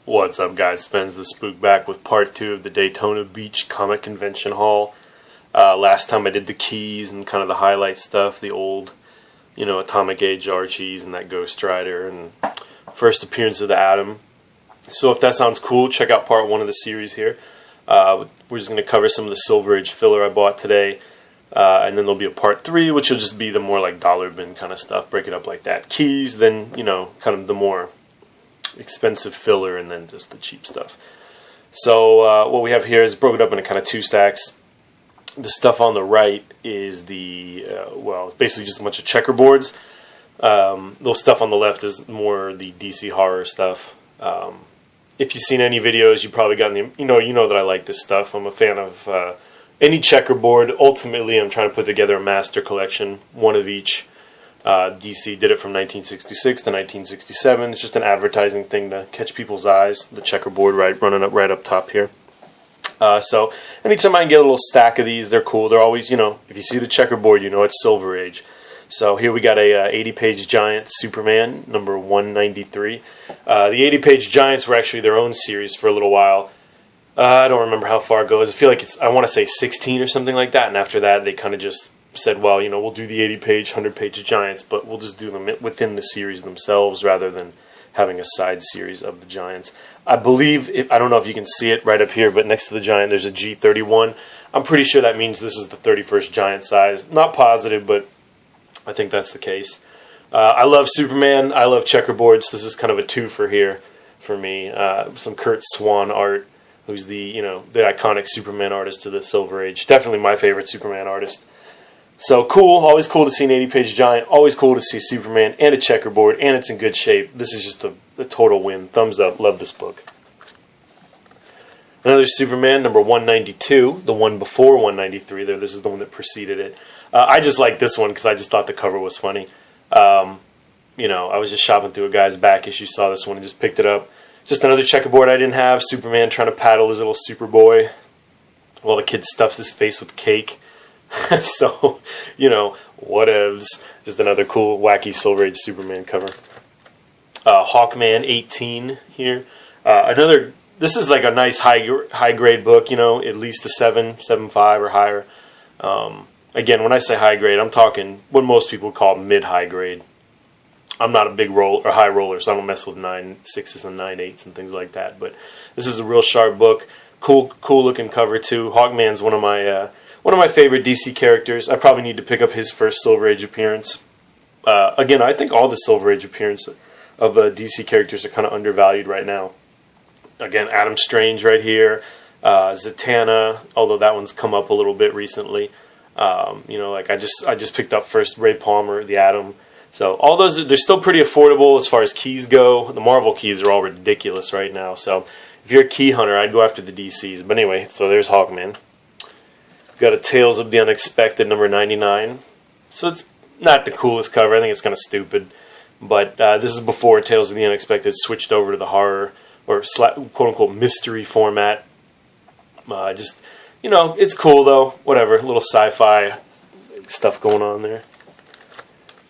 What's up, guys? Spence the Spook back with part 2 of the Daytona Beach Comic Convention haul. Last time I did the keys and kind of the highlight stuff, the old, Atomic Age Archies and that Ghost Rider and first appearance of the Atom. So if that sounds cool, check out part 1 of the series here. We're just going to cover some of the Silver Age filler I bought today. And then there'll be a part 3, which will just be the more like dollar bin kind of stuff. Break it up like that. Keys, then, kind of the more expensive filler, and then just the cheap stuff. So what we have here is broken up into kind of 2 stacks. The stuff on the right is it's basically just a bunch of checkerboards. The stuff on the left is more the DC horror stuff. If you've seen any videos, you've probably gotten you know that I like this stuff. I'm a fan of any checkerboard. Ultimately, I'm trying to put together a master collection, one of each. DC did it from 1966 to 1967. It's just an advertising thing to catch people's eyes. The checkerboard running up right up top here. So anytime I can get a little stack of these, they're cool. They're always, if you see the checkerboard, it's Silver Age. So here we got a 80-page giant Superman, number 193. The 80-page giants were actually their own series for a little while. I don't remember how far it goes. I feel like I want to say 16 or something like that. And after that, they kind of just said, well, we'll do the 80-page, 100-page giants, but we'll just do them within the series themselves rather than having a side series of the giants. I believe, I don't know if you can see it right up here, but next to the giant there's a G31. I'm pretty sure that means this is the 31st giant size. Not positive, but I think that's the case. I love Superman. I love checkerboards. This is kind of a twofer here for me. Some Kurt Swan art, who's the iconic Superman artist of the Silver Age. Definitely my favorite Superman artist. So cool, always cool to see an 80-page giant, always cool to see Superman and a checkerboard, and it's in good shape. This is just a total win. Thumbs up, love this book. Another Superman, number 192, the one before 193 there. This is the one that preceded it. I just like this one because I just thought the cover was funny. I was just shopping through a guy's back issue, saw this one and just picked it up. Just another checkerboard I didn't have. Superman trying to paddle his little Superboy while the kid stuffs his face with cake. So, whatevs. Just another cool, wacky Silver Age Superman cover. Hawkman 18 here. This is like a nice high grade book, at least a 7.5 or higher. Again, when I say high grade, I'm talking what most people call mid-high grade. I'm not a big high roller, so I don't mess with 9.6s and 9.8s and things like that. But this is a real sharp book. Cool looking cover too. Hawkman's one of my favorite DC characters. I probably need to pick up his first Silver Age appearance. Again, I think all the Silver Age appearances of DC characters are kind of undervalued right now. Again, Adam Strange right here. Zatanna, although that one's come up a little bit recently. I just picked up first Ray Palmer, the Atom. So all those, they're still pretty affordable as far as keys go. The Marvel keys are all ridiculous right now. So if you're a key hunter, I'd go after the DCs. But anyway, so there's Hawkman. Got a Tales of the Unexpected, number 99. So it's not the coolest cover. I think it's kind of stupid. But this is before Tales of the Unexpected switched over to the horror or quote-unquote mystery format. It's cool though. Whatever, a little sci-fi stuff going on there.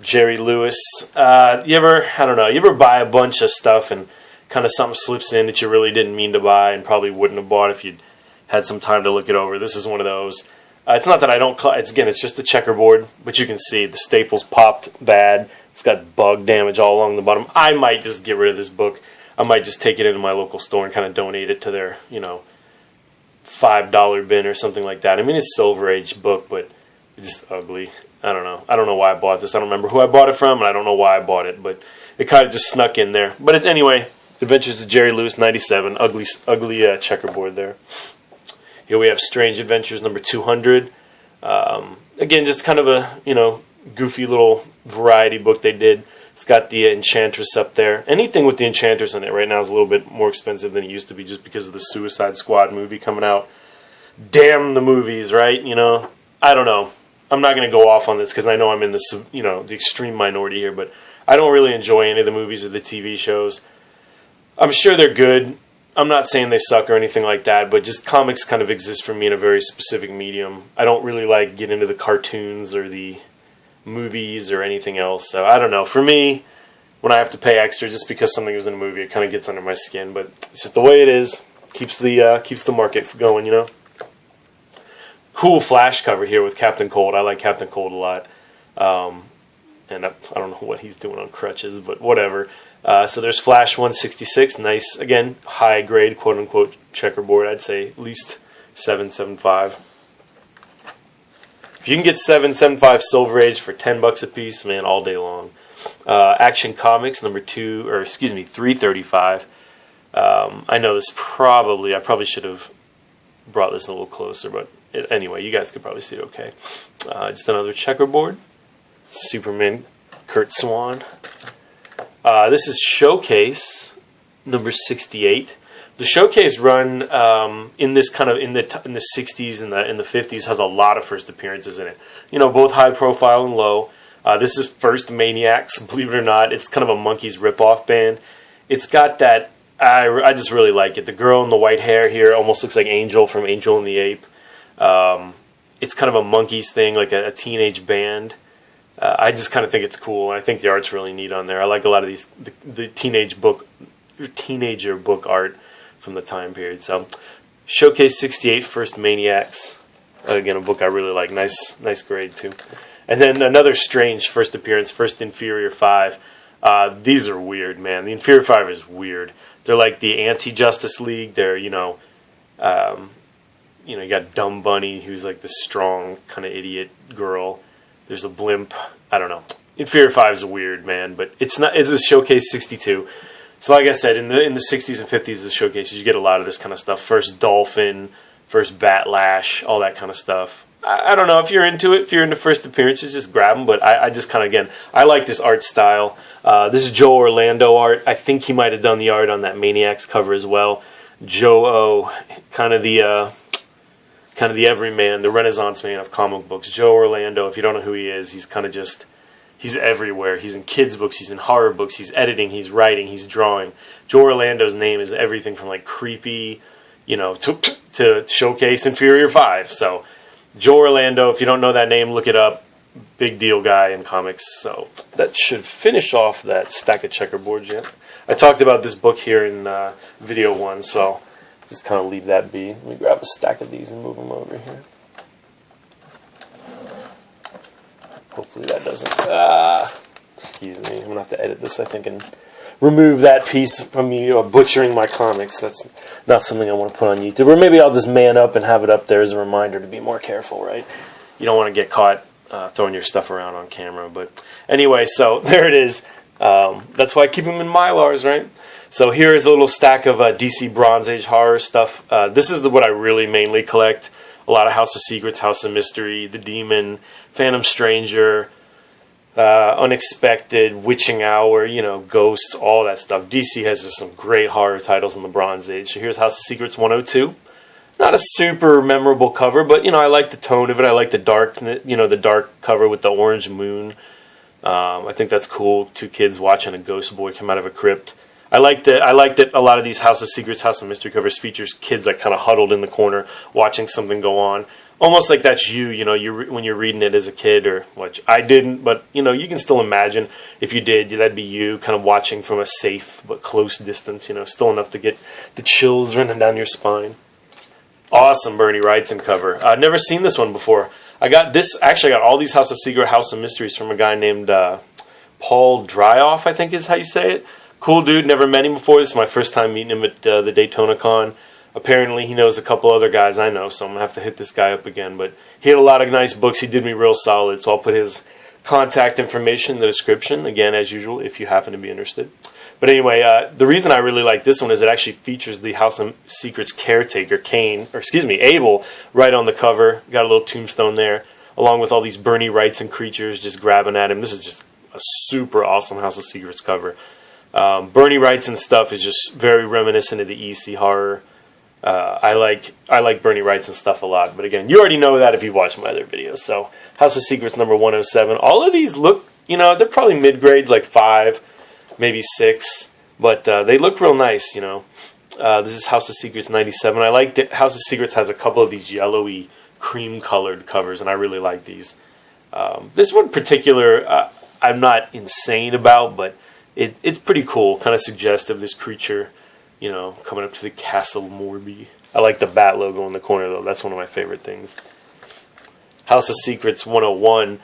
Jerry Lewis. You ever buy a bunch of stuff and kind of something slips in that you really didn't mean to buy and probably wouldn't have bought if you'd had some time to look it over? This is one of those. It's not that I don't... It's just a checkerboard, but you can see the staples popped bad. It's got bug damage all along the bottom. I might just get rid of this book. I might just take it into my local store and kind of donate it to their, $5 bin or something like that. I mean, it's a Silver Age book, but it's just ugly. I don't know. I don't know why I bought this. I don't remember who I bought it from, and I don't know why I bought it, but it kind of just snuck in there. But anyway, The Adventures of Jerry Lewis, 97. Ugly checkerboard there. Here we have Strange Adventures, number 200. Again, just kind of a, goofy little variety book they did. It's got the Enchantress up there. Anything with the Enchantress in it right now is a little bit more expensive than it used to be just because of the Suicide Squad movie coming out. Damn the movies, right? I don't know. I'm not going to go off on this because I know I'm in the extreme minority here, but I don't really enjoy any of the movies or the TV shows. I'm sure they're good. I'm not saying they suck or anything like that, but just comics kind of exist for me in a very specific medium. I don't really get into the cartoons or the movies or anything else. So I don't know. For me, when I have to pay extra just because something was in a movie. It kind of gets under my skin, but it's just the way it is. Keeps the market going, you know. Cool Flash cover here with Captain Cold. I like Captain Cold a lot. And I don't know what he's doing on crutches, but whatever. So there's Flash 166. Nice, again, high grade, quote unquote, checkerboard. I'd say at least 7.75. If you can get 7.75 Silver Age for $10 a piece, man, all day long. Action Comics number 335. I know this I probably should have brought this a little closer, but anyway, you guys could probably see it okay. Just another checkerboard. Superman, Kurt Swan. This is Showcase number 68. The Showcase run in this kind of in the 60s and in the 50s has a lot of first appearances in it. You know, both high profile and low. This is First Maniacs. Believe it or not, it's kind of a Monkees ripoff band. It's got that. I just really like it. The girl in the white hair here almost looks like Angel from Angel and the Ape. It's kind of a Monkees thing, like a teenage band. I just kind of think it's cool, and I think the art's really neat on there. I like a lot of these the teenager book art from the time period. So, Showcase 68, First Maniacs. Again, a book I really like. Nice grade too. And then another strange first appearance, First Inferior 5. These are weird, man. The Inferior 5 is weird. They're like the anti-Justice League. They're, you got Dumb Bunny, who's like this strong kind of idiot girl. There's a blimp. I don't know. Inferior 5 is weird, man, but it's a Showcase 62. So like I said, in the 60s and 50s, the showcases, you get a lot of this kind of stuff. First Dolphin, first Batlash, all that kind of stuff. I don't know if you're into it. If you're into first appearances, just grab them. But I just kind of, again, I like this art style. This is Joe Orlando art. I think he might have done the art on that Maniacs cover as well. Joe O, kind of the everyman, the Renaissance man of comic books. Joe Orlando, if you don't know who he is, he's kind of just, he's everywhere. He's in kids' books, he's in horror books, he's editing, he's writing, he's drawing. Joe Orlando's name is everything from like creepy, to Showcase Inferior 5. So, Joe Orlando, if you don't know that name, look it up. Big deal guy in comics. So, that should finish off that stack of checkerboards yet. I talked about this book here in video 1, so just kind of leave that be. Let me grab a stack of these and move them over here. Hopefully that doesn't... excuse me. I'm going to have to edit this, I think, and remove that piece from me butchering my comics. That's not something I want to put on YouTube. Or maybe I'll just man up and have it up there as a reminder to be more careful, right? You don't want to get caught throwing your stuff around on camera. But anyway, so there it is. That's why I keep them in Mylars, right? So here is a little stack of DC Bronze Age horror stuff. This is what I really mainly collect. A lot of House of Secrets, House of Mystery, The Demon, Phantom Stranger, Unexpected, Witching Hour, Ghosts, all that stuff. DC has just some great horror titles in the Bronze Age. So here's House of Secrets 102. Not a super memorable cover, but I like the tone of it. I like the dark, the dark cover with the orange moon. I think that's cool. Two kids watching a ghost boy come out of a crypt. I like that a lot of these House of Secrets, House of Mystery covers features kids like kind of huddled in the corner watching something go on. Almost like that's when you're reading it as a kid, or which I didn't, but you can still imagine if you did, that'd be you kind of watching from a safe but close distance, still enough to get the chills running down your spine. Awesome Bernie Wrightson cover. I've never seen this one before. I got all these House of Secret, House of Mysteries from a guy named Paul Dyroff, I think is how you say it. Cool dude, never met him before. This is my first time meeting him at the Daytona Con. Apparently he knows a couple other guys I know, so I'm going to have to hit this guy up again. But he had a lot of nice books. He did me real solid, so I'll put his contact information in the description, again, as usual, if you happen to be interested. But anyway, the reason I really like this one is it actually features the House of Secrets caretaker, Abel, right on the cover. Got a little tombstone there, along with all these Bernie Wrightson creatures just grabbing at him. This is just a super awesome House of Secrets cover. Bernie Wrightson stuff is just very reminiscent of the EC horror. I like Bernie Wrightson stuff a lot, but again, you already know that if you watch my other videos. So, House of Secrets number 107. All of these look, they're probably mid-grade, like 5, maybe 6, but they look real nice, This is House of Secrets 97. I like that House of Secrets has a couple of these yellowy, cream-colored covers, and I really like these. This one in particular, I'm not insane about, but It's pretty cool, kind of suggestive, this creature, you know, coming up to the Castle Morby. I like the bat logo in the corner, though. That's one of my favorite things. House of Secrets 101.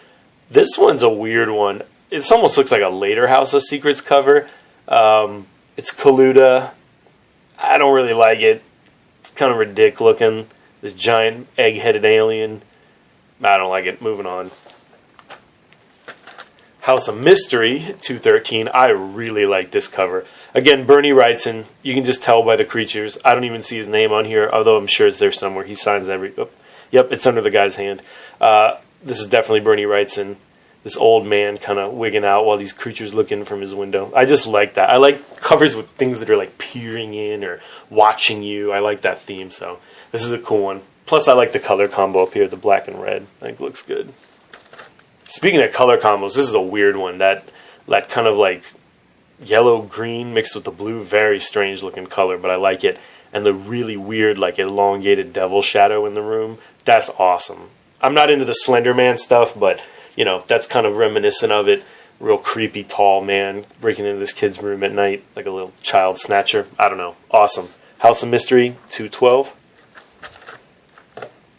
This one's a weird one. It almost looks like a later House of Secrets cover. It's Kaluta. I don't really like it. It's kind of ridiculous looking. This giant egg-headed alien. I don't like it. Moving on. House of Mystery 213. I really like this cover. Again, Bernie Wrightson. You can just tell by the creatures. I don't even see his name on here, although I'm sure it's there somewhere. He signs every... Oh, yep, it's under the guy's hand. This is definitely Bernie Wrightson. This old man kind of wigging out while these creatures look in from his window. I just like that. I like covers with things that are like peering in or watching you. I like that theme, so this is a cool one. Plus, I like the color combo up here, the black and red. I think it looks good. Speaking of color combos, this is a weird one. That kind of like yellow-green mixed with the blue, very strange looking color, but I like it. And the really weird, like elongated devil shadow in the room, that's awesome. I'm not into the Slender Man stuff, but, you know, that's kind of reminiscent of it. Real creepy, tall man breaking into this kid's room at night, like a little child snatcher. I don't know. Awesome. House of Mystery 212.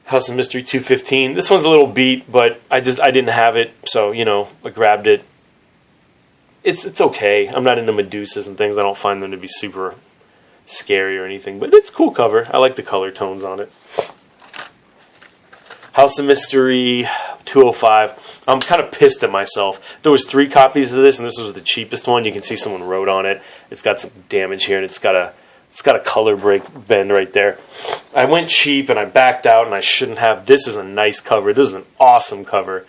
House of Mystery 215. This one's a little beat, but I didn't have it, so, you know, I grabbed it. It's okay. I'm not into Medusas and things. I don't find them to be super scary or anything, but it's a cool cover. I like the color tones on it. House of Mystery 205. I'm kind of pissed at myself. There was 3 copies of this, and this was the cheapest one. You can see someone wrote on it. It's got some damage here, and it's got a color break bend right there. I went cheap and I backed out, and I shouldn't have. This is a nice cover. This is an awesome cover.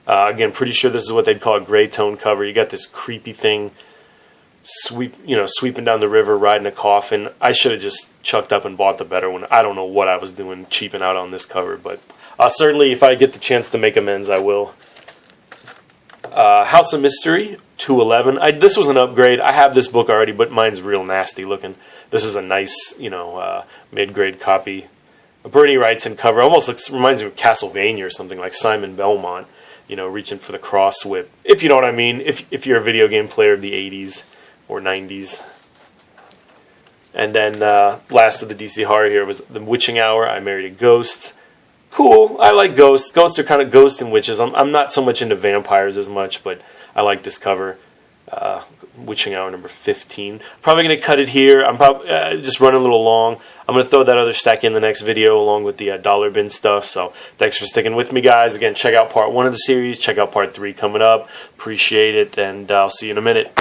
Again, pretty sure this is what they'd call a gray tone cover. You got this creepy thing sweeping down the river, riding a coffin. I should have just chucked up and bought the better one. I don't know what I was doing cheaping out on this cover, but certainly if I get the chance to make amends, I will. House of Mystery 211. This was an upgrade. I have this book already, but mine's real nasty looking. This is a nice, mid-grade copy. A Bernie Wrightson cover. Almost reminds me of Castlevania or something, like Simon Belmont, reaching for the cross whip. If you know what I mean. If you're a video game player of the 80s or 90s. And then last of the DC horror here was The Witching Hour. I Married a Ghost. Cool. I like ghosts. Ghosts are kind of ghosts and witches. I'm not so much into vampires as much, but I like this cover. Witching Hour number 15. Probably going to cut it here. I'm probably just running a little long. I'm going to throw that other stack in the next video along with the dollar bin stuff. So thanks for sticking with me, guys. Again, check out part 1 of the series. Check out part 3 coming up. Appreciate it, and I'll see you in a minute.